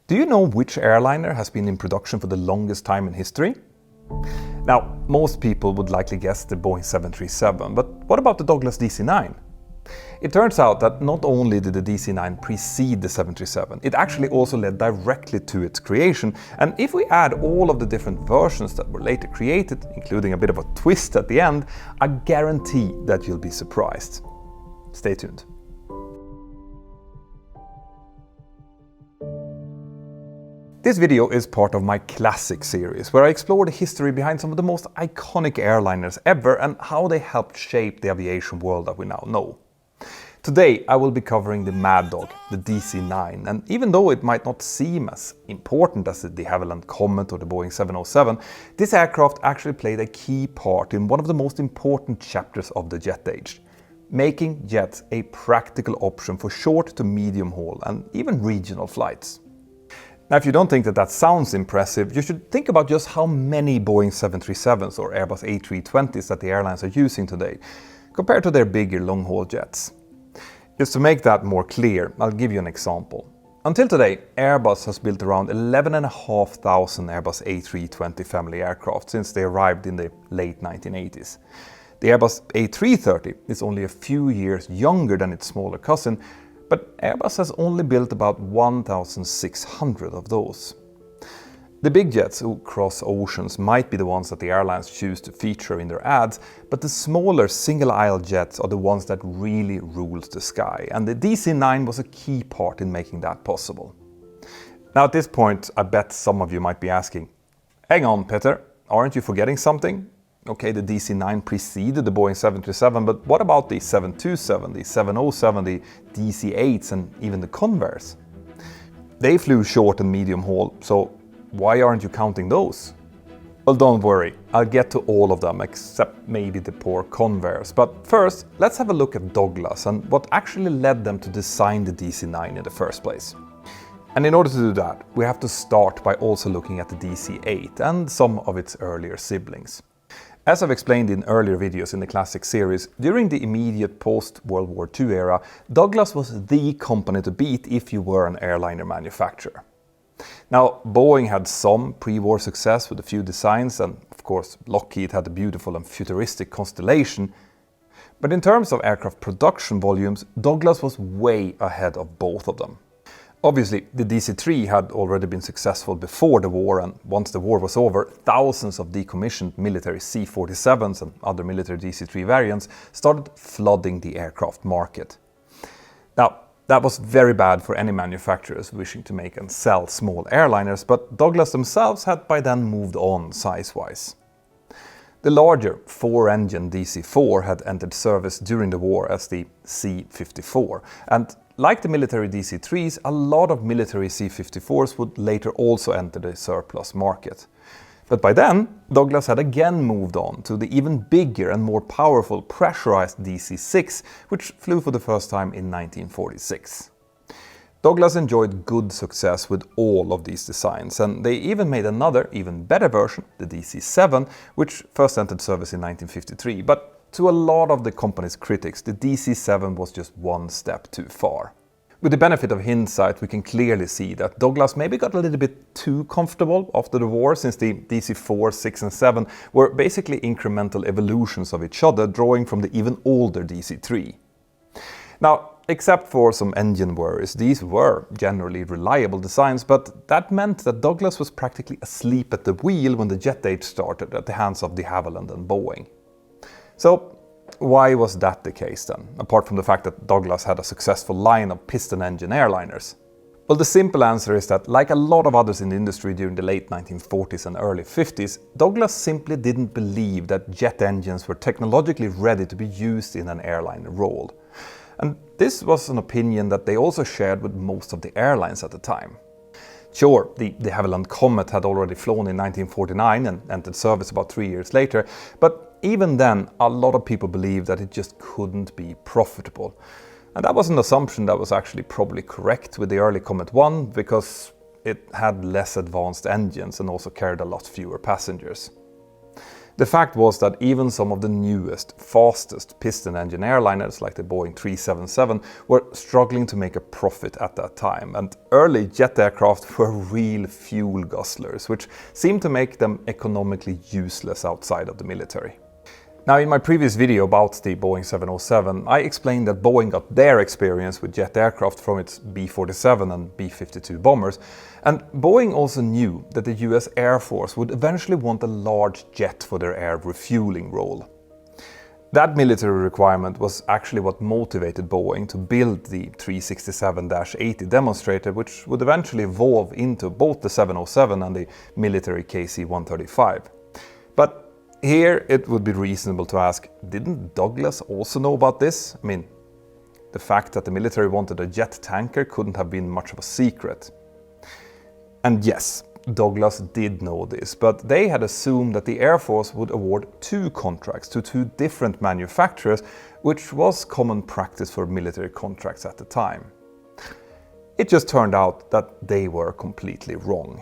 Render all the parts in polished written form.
Do you know which airliner has been in production for the longest time in history? Now, most people would likely guess the Boeing 737, but what about the Douglas DC9? It turns out that not only did the DC9 precede the 737, it actually also led directly to its creation. And if we add all of the different versions that were later created, including a bit of a twist at the end, I guarantee that you'll be surprised. Stay tuned. This video is part of my Classic series, where I explore the history behind some of the most iconic airliners ever and how they helped shape the aviation world that we now know. Today I will be covering the Mad Dog, the DC9, and even though it might not seem as important as the de Havilland Comet or the Boeing 707, this aircraft actually played a key part in one of the most important chapters of the jet age, making jets a practical option for short to medium haul and even regional flights. Now, if you don't think that sounds impressive, you should think about just how many Boeing 737s or Airbus A320s that the airlines are using today, compared to their bigger long-haul jets. Just to make that more clear, I'll give you an example. Until today, Airbus has built around 11,500 Airbus A320 family aircraft since they arrived in the late 1980s. The Airbus A330 is only a few years younger than its smaller cousin, but Airbus has only built about 1,600 of those. The big jets who cross oceans might be the ones that the airlines choose to feature in their ads, but the smaller single-aisle jets are the ones that really rule the sky, and the DC9 was a key part in making that possible. Now at this point, I bet some of you might be asking, hang on Peter, aren't you forgetting something? Okay, the DC9 preceded the Boeing 737, but what about the 727, the 707, the DC8s and even the Convair? They flew short and medium haul, so why aren't you counting those? Well, don't worry, I'll get to all of them except maybe the poor Convairs. But first, let's have a look at Douglas and what actually led them to design the DC9 in the first place. And in order to do that, we have to start by also looking at the DC8 and some of its earlier siblings. As I've explained in earlier videos in the Classic series, during the immediate post-World War II era, Douglas was the company to beat if you were an airliner manufacturer. Now, Boeing had some pre-war success with a few designs, and of course Lockheed had the beautiful and futuristic Constellation. But in terms of aircraft production volumes, Douglas was way ahead of both of them. Obviously, the DC-3 had already been successful before the war, and once the war was over, thousands of decommissioned military C-47s and other military DC-3 variants started flooding the aircraft market. Now, that was very bad for any manufacturers wishing to make and sell small airliners, but Douglas themselves had by then moved on size-wise. The larger four-engine DC-4 had entered service during the war as the C-54, and like the military DC-3s, a lot of military C-54s would later also enter the surplus market. But by then, Douglas had again moved on to the even bigger and more powerful pressurized DC-6, which flew for the first time in 1946. Douglas enjoyed good success with all of these designs, and they even made another, even better version, the DC-7, which first entered service in 1953. But to a lot of the company's critics, the DC-7 was just one step too far. With the benefit of hindsight, we can clearly see that Douglas maybe got a little bit too comfortable after the war, since the DC-4, 6 and 7 were basically incremental evolutions of each other, drawing from the even older DC-3. Now, except for some engine worries, these were generally reliable designs, but that meant that Douglas was practically asleep at the wheel when the jet age started at the hands of de Havilland and Boeing. So, why was that the case then, apart from the fact that Douglas had a successful line of piston engine airliners? Well, the simple answer is that, like a lot of others in the industry during the late 1940s and early 50s, Douglas simply didn't believe that jet engines were technologically ready to be used in an airliner role. And this was an opinion that they also shared with most of the airlines at the time. Sure, the de Havilland Comet had already flown in 1949 and entered service about 3 years later, but even then, a lot of people believed that it just couldn't be profitable. And that was an assumption that was actually probably correct with the early Comet 1, because it had less advanced engines and also carried a lot fewer passengers. The fact was that even some of the newest, fastest piston engine airliners like the Boeing 377 were struggling to make a profit at that time, and early jet aircraft were real fuel guzzlers, which seemed to make them economically useless outside of the military. Now, in my previous video about the Boeing 707, I explained that Boeing got their experience with jet aircraft from its B-47 and B-52 bombers, and Boeing also knew that the US Air Force would eventually want a large jet for their air refueling role. That military requirement was actually what motivated Boeing to build the 367-80 demonstrator, which would eventually evolve into both the 707 and the military KC-135. But here it would be reasonable to ask, didn't Douglas also know about this? I mean, the fact that the military wanted a jet tanker couldn't have been much of a secret. And yes, Douglas did know this, but they had assumed that the Air Force would award 2 contracts to 2 different manufacturers, which was common practice for military contracts at the time. It just turned out that they were completely wrong.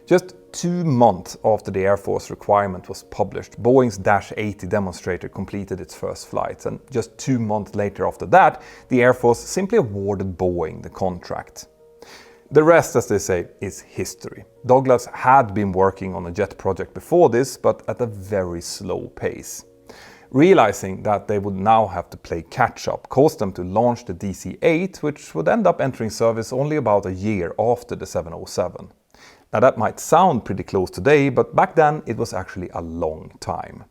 Just 2 months after the Air Force requirement was published, Boeing's -80 demonstrator completed its first flight, and just 2 months later after that, the Air Force simply awarded Boeing the contract. The rest, as they say, is history. Douglas had been working on a jet project before this, but at a very slow pace. Realizing that they would now have to play catch-up caused them to launch the DC-8, which would end up entering service only about a year after the 707. Now that might sound pretty close today, but back then it was actually a long time.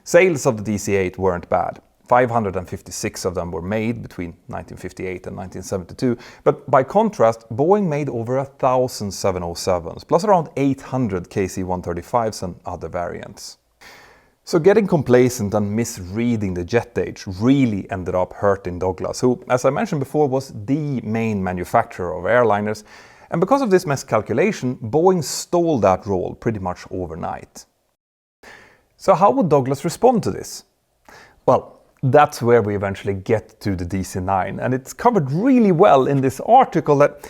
Sales of the DC-8 weren't bad. 556 of them were made between 1958 and 1972, but by contrast, Boeing made over 1,000 707s, plus around 800 KC-135s and other variants. So getting complacent and misreading the jet age really ended up hurting Douglas, who, as I mentioned before, was the main manufacturer of airliners. And because of this miscalculation, Boeing stole that role pretty much overnight. So how would Douglas respond to this? Well, that's where we eventually get to the DC-9, and it's covered really well in this article that...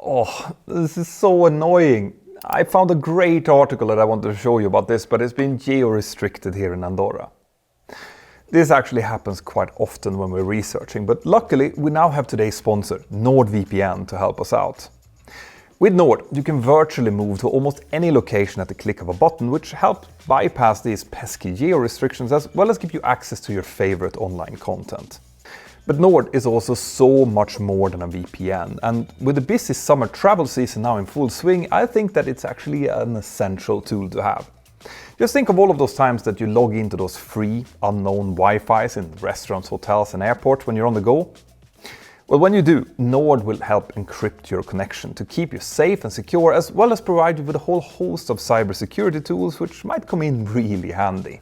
Oh, this is so annoying. I found a great article that I wanted to show you about this, but it's been geo-restricted here in Andorra. This actually happens quite often when we're researching, but luckily we now have today's sponsor, NordVPN, to help us out. With Nord, you can virtually move to almost any location at the click of a button, which helps bypass these pesky geo-restrictions as well as give you access to your favorite online content. But Nord is also so much more than a VPN, and with the busy summer travel season now in full swing, I think that it's actually an essential tool to have. Just think of all of those times that you log into those free, unknown Wi-Fis in restaurants, hotels and airports when you're on the go. Well, when you do, Nord will help encrypt your connection to keep you safe and secure, as well as provide you with a whole host of cybersecurity tools which might come in really handy.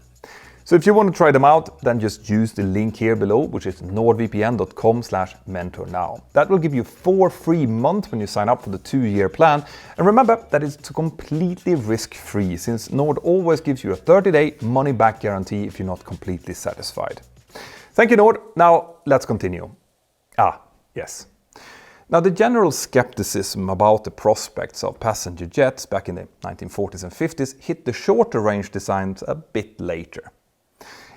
So if you want to try them out, then just use the link here below, which is nordvpn.com/mentor now. That will give you 4 free months when you sign up for the 2-year plan. And remember that it's completely risk-free, since Nord always gives you a 30-day money-back guarantee if you're not completely satisfied. Thank you, Nord. Now let's continue. Yes. Now, the general skepticism about the prospects of passenger jets back in the 1940s and 50s hit the shorter range designs a bit later.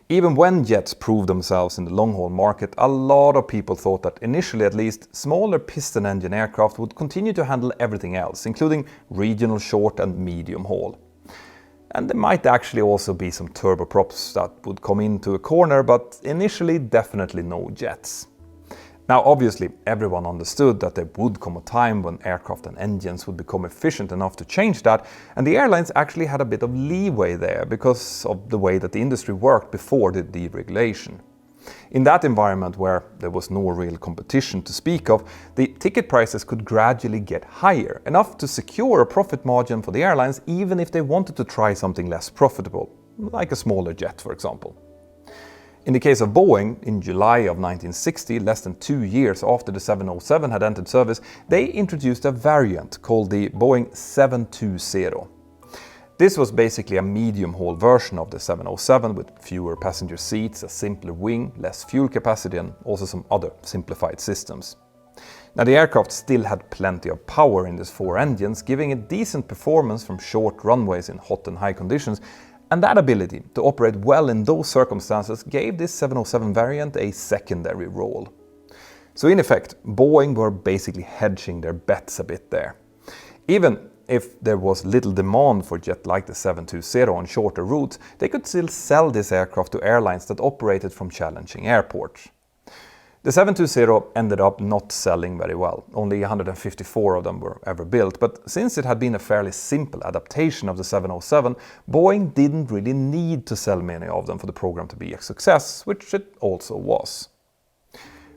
Even when jets proved themselves in the long-haul market, a lot of people thought that initially at least, smaller piston engine aircraft would continue to handle everything else, including regional short and medium haul. And there might actually also be some turboprops that would come into a corner, but initially definitely no jets. Now, obviously, everyone understood that there would come a time when aircraft and engines would become efficient enough to change that, and the airlines actually had a bit of leeway there because of the way that the industry worked before the deregulation. In that environment where there was no real competition to speak of, the ticket prices could gradually get higher, enough to secure a profit margin for the airlines even if they wanted to try something less profitable, like a smaller jet, for example. In the case of Boeing, in July of 1960, less than 2 years after the 707 had entered service, they introduced a variant called the Boeing 720. This was basically a medium-haul version of the 707 with fewer passenger seats, a simpler wing, less fuel capacity and also some other simplified systems. Now, the aircraft still had plenty of power in these 4 engines, giving it decent performance from short runways in hot and high conditions, and that ability to operate well in those circumstances gave this 707 variant a secondary role. So in effect, Boeing were basically hedging their bets a bit there. Even if there was little demand for jet like the 720 on shorter routes, they could still sell this aircraft to airlines that operated from challenging airports. The 720 ended up not selling very well. Only 154 of them were ever built, but since it had been a fairly simple adaptation of the 707, Boeing didn't really need to sell many of them for the program to be a success, which it also was.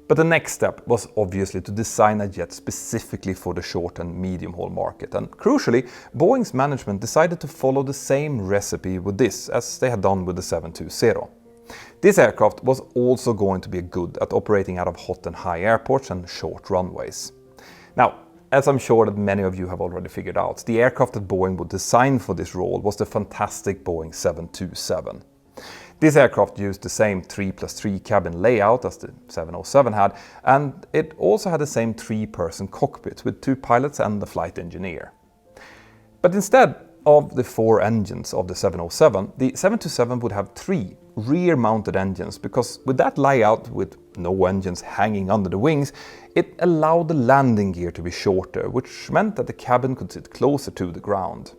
But the next step was obviously to design a jet specifically for the short and medium haul market, and crucially, Boeing's management decided to follow the same recipe with this as they had done with the 720. This aircraft was also going to be good at operating out of hot and high airports and short runways. Now, as I'm sure that many of you have already figured out, the aircraft that Boeing would design for this role was the fantastic Boeing 727. This aircraft used the same 3+3 cabin layout as the 707 had, and it also had the same 3-person cockpit with 2 pilots and the flight engineer. But instead of the 4 engines of the 707, the 727 would have 3 rear-mounted engines, because with that layout, with no engines hanging under the wings, it allowed the landing gear to be shorter, which meant that the cabin could sit closer to the ground.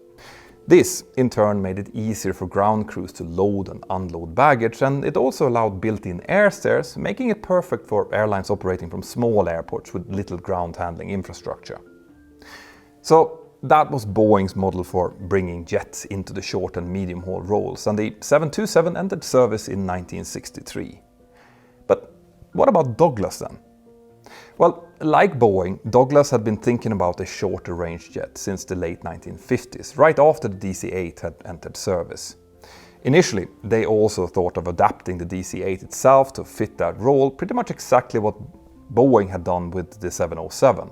This, in turn, made it easier for ground crews to load and unload baggage, and it also allowed built-in air stairs, making it perfect for airlines operating from small airports with little ground handling infrastructure. So that was Boeing's model for bringing jets into the short and medium haul roles, and the 727 entered service in 1963. But what about Douglas then? Well, like Boeing, Douglas had been thinking about a shorter range jet since the late 1950s, right after the DC-8 had entered service. Initially, they also thought of adapting the DC-8 itself to fit that role, pretty much exactly what Boeing had done with the 707.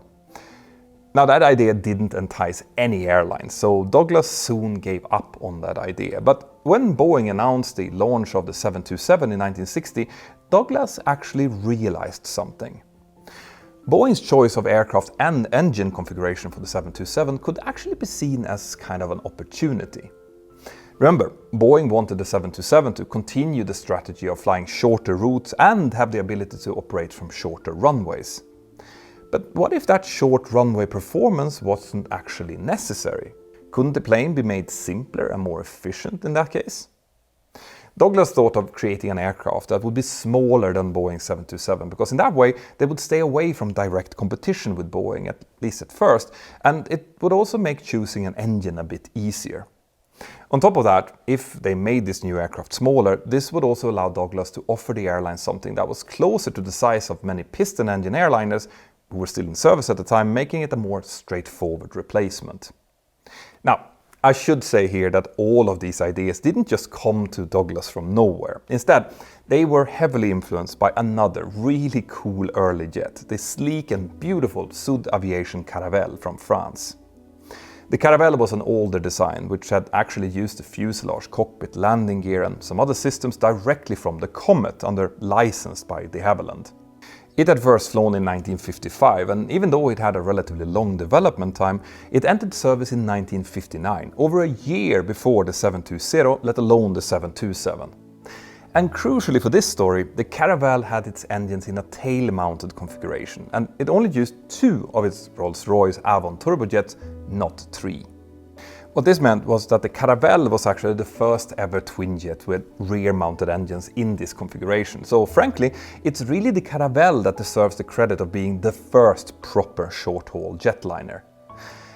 Now, that idea didn't entice any airlines, so Douglas soon gave up on that idea. But when Boeing announced the launch of the 727 in 1960, Douglas actually realized something. Boeing's choice of aircraft and engine configuration for the 727 could actually be seen as kind of an opportunity. Remember, Boeing wanted the 727 to continue the strategy of flying shorter routes and have the ability to operate from shorter runways. But what if that short runway performance wasn't actually necessary? Couldn't the plane be made simpler and more efficient in that case? Douglas thought of creating an aircraft that would be smaller than Boeing's 727, because in that way they would stay away from direct competition with Boeing, at least at first, and it would also make choosing an engine a bit easier. On top of that, if they made this new aircraft smaller, this would also allow Douglas to offer the airline something that was closer to the size of many piston engine airliners who were still in service at the time, making it a more straightforward replacement. Now, I should say here that all of these ideas didn't just come to Douglas from nowhere. Instead, they were heavily influenced by another really cool early jet, the sleek and beautiful Sud Aviation Caravelle from France. The Caravelle was an older design, which had actually used the fuselage, cockpit, landing gear and some other systems directly from the Comet under license by de Havilland. It had first flown in 1955, and even though it had a relatively long development time, it entered service in 1959, over a year before the 720, let alone the 727. And crucially for this story, the Caravelle had its engines in a tail-mounted configuration, and it only used 2 of its Rolls-Royce Avon turbojets, not 3. What this meant was that the Caravelle was actually the first ever twin jet with rear-mounted engines in this configuration. So frankly, it's really the Caravelle that deserves the credit of being the first proper short-haul jetliner.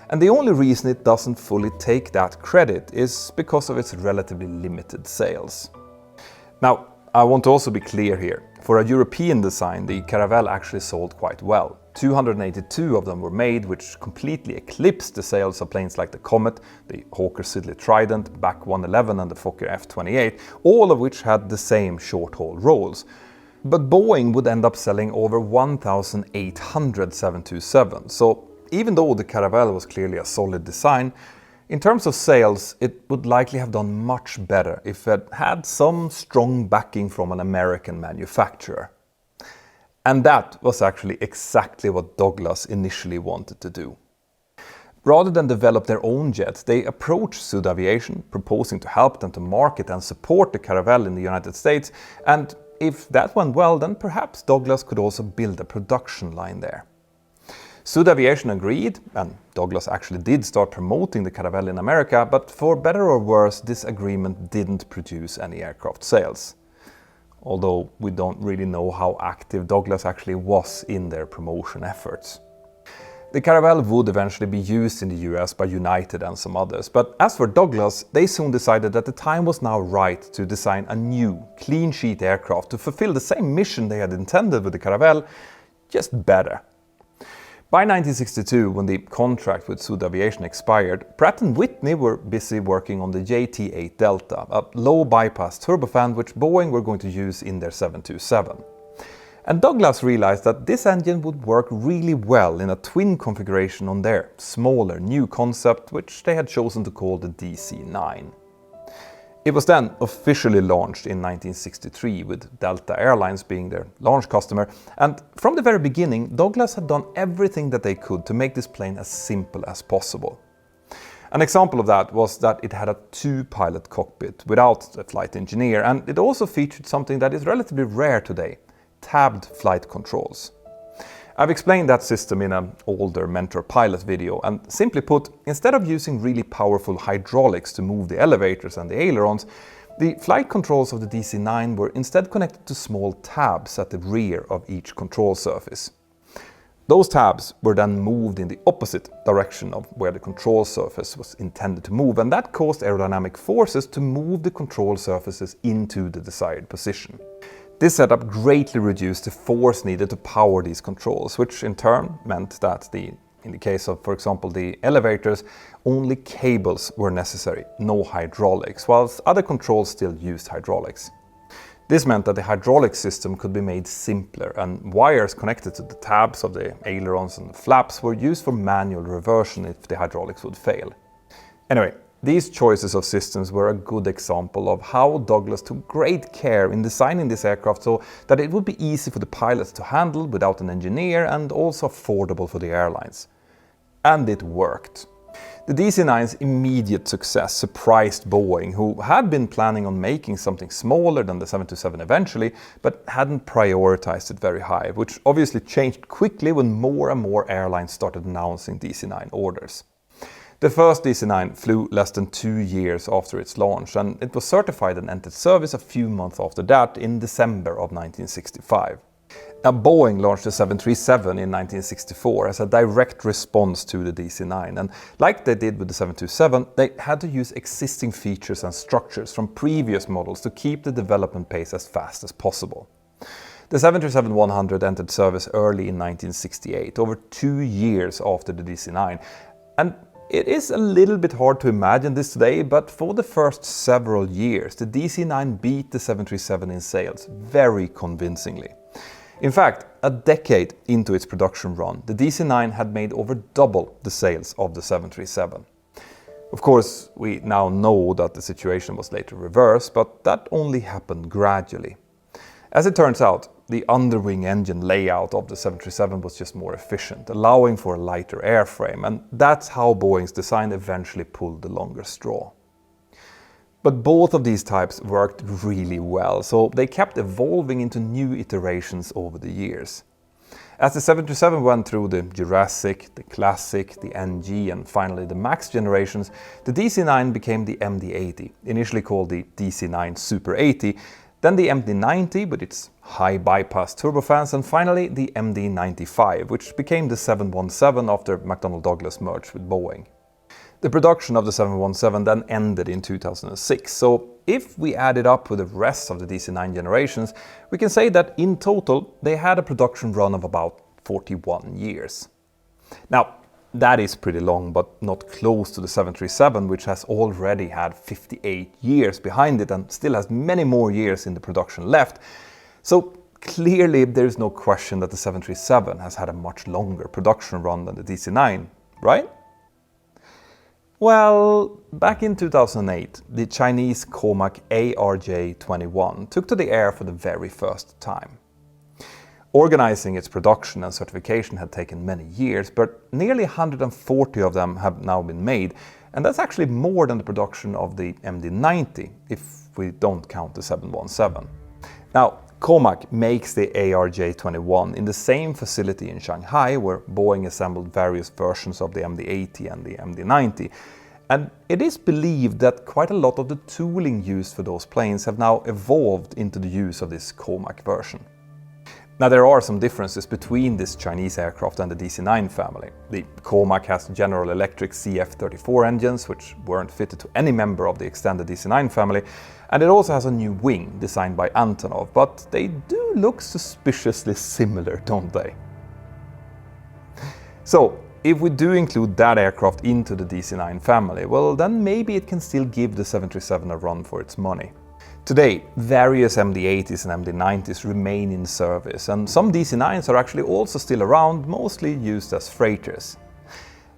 And the only reason it doesn't fully take that credit is because of its relatively limited sales. Now, I want to also be clear here. For a European design, the Caravelle actually sold quite well. 282 of them were made, which completely eclipsed the sales of planes like the Comet, the Hawker Siddeley Trident, BAC 111 and the Fokker F-28, all of which had the same short-haul roles. But Boeing would end up selling over 1,800 727, so even though the Caravelle was clearly a solid design, in terms of sales, it would likely have done much better if it had some strong backing from an American manufacturer. And that was actually exactly what Douglas initially wanted to do. Rather than develop their own jet, they approached Sud Aviation, proposing to help them to market and support the Caravelle in the United States, and if that went well, then perhaps Douglas could also build a production line there. Sud Aviation agreed, and Douglas actually did start promoting the Caravelle in America, but for better or worse, this agreement didn't produce any aircraft sales. Although we don't really know how active Douglas actually was in their promotion efforts. The Caravelle would eventually be used in the US by United and some others, but as for Douglas, they soon decided that the time was now right to design a new, clean sheet aircraft to fulfill the same mission they had intended with the Caravelle, just better. By 1962, when the contract with Sud Aviation expired, Pratt & Whitney were busy working on the JT8 Delta, a low-bypass turbofan which Boeing were going to use in their 727. And Douglas realized that this engine would work really well in a twin configuration on their smaller new concept, which they had chosen to call the DC9. It was then officially launched in 1963, with Delta Airlines being their launch customer, and from the very beginning, Douglas had done everything that they could to make this plane as simple as possible. An example of that was that it had a two-pilot cockpit without a flight engineer, and it also featured something that is relatively rare today: tabbed flight controls. I've explained that system in an older Mentor pilot video, and simply put, instead of using really powerful hydraulics to move the elevators and the ailerons, the flight controls of the DC9 were instead connected to small tabs at the rear of each control surface. Those tabs were then moved in the opposite direction of where the control surface was intended to move, and that caused aerodynamic forces to move the control surfaces into the desired position. This setup greatly reduced the force needed to power these controls, which in turn meant that in the case of, for example, the elevators, only cables were necessary, no hydraulics, whilst other controls still used hydraulics. This meant that the hydraulic system could be made simpler, and wires connected to the tabs of the ailerons and the flaps were used for manual reversion if the hydraulics would fail. Anyway, these choices of systems were a good example of how Douglas took great care in designing this aircraft so that it would be easy for the pilots to handle without an engineer and also affordable for the airlines. And it worked. The DC-9's immediate success surprised Boeing, who had been planning on making something smaller than the 727 eventually, but hadn't prioritized it very high, which obviously changed quickly when more and more airlines started announcing DC-9 orders. The first DC-9 flew less than 2 years after its launch, and it was certified and entered service a few months after that in December of 1965. Now, Boeing launched the 737 in 1964 as a direct response to the DC-9, and like they did with the 727, they had to use existing features and structures from previous models to keep the development pace as fast as possible. The 737-100 entered service early in 1968, over 2 years after the DC-9, and it is a little bit hard to imagine this today, but for the first several years, the DC-9 beat the 737 in sales very convincingly. In fact, a decade into its production run, the DC-9 had made over double the sales of the 737. Of course, we now know that the situation was later reversed, but that only happened gradually. As it turns out, the underwing engine layout of the 737 was just more efficient, allowing for a lighter airframe, and that's how Boeing's design eventually pulled the longer straw. But both of these types worked really well, so they kept evolving into new iterations over the years. As the 737 went through the Jurassic, the Classic, the NG, and finally the MAX generations, the DC-9 became the MD-80, initially called the DC-9 Super 80, then the MD-90 with its high bypass turbofans, and finally the MD-95, which became the 717 after McDonnell Douglas merged with Boeing. The production of the 717 then ended in 2006, so if we add it up with the rest of the DC-9 generations, we can say that in total they had a production run of about 41 years. Now, that is pretty long, but not close to the 737, which has already had 58 years behind it and still has many more years in the production left. So clearly there is no question that the 737 has had a much longer production run than the DC-9, right? Well, back in 2008, the Chinese Comac ARJ-21 took to the air for the very first time. Organizing its production and certification had taken many years, but nearly 140 of them have now been made, and that's actually more than the production of the MD-90, if we don't count the 717. Now, Comac makes the ARJ21 in the same facility in Shanghai where Boeing assembled various versions of the MD-80 and the MD-90. And it is believed that quite a lot of the tooling used for those planes have now evolved into the use of this Comac version. Now, there are some differences between this Chinese aircraft and the DC9 family. The Comac has General Electric CF34 engines, which weren't fitted to any member of the extended DC9 family, and it also has a new wing designed by Antonov, but they do look suspiciously similar, don't they? So, if we do include that aircraft into the DC9 family, well, then maybe it can still give the 737 a run for its money. Today, various MD-80s and MD-90s remain in service, and some DC-9s are actually also still around, mostly used as freighters.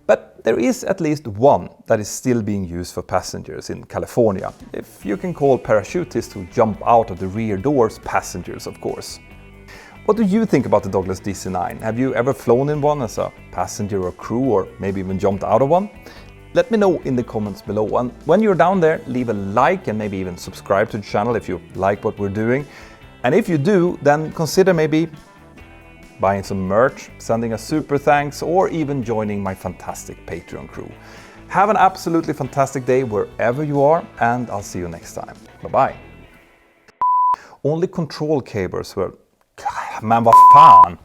But there is at least one that is still being used for passengers in California, if you can call parachutists who jump out of the rear doors passengers, of course. What do you think about the Douglas DC-9? Have you ever flown in one as a passenger or crew, or maybe even jumped out of one? Let me know in the comments below, and when you're down there, leave a like and maybe even subscribe to the channel if you like what we're doing. And if you do, then consider maybe buying some merch, sending a super thanks, or even joining my fantastic Patreon crew. Have an absolutely fantastic day wherever you are, and I'll see you next time. Bye-bye. Only control cables were... Men vad fan!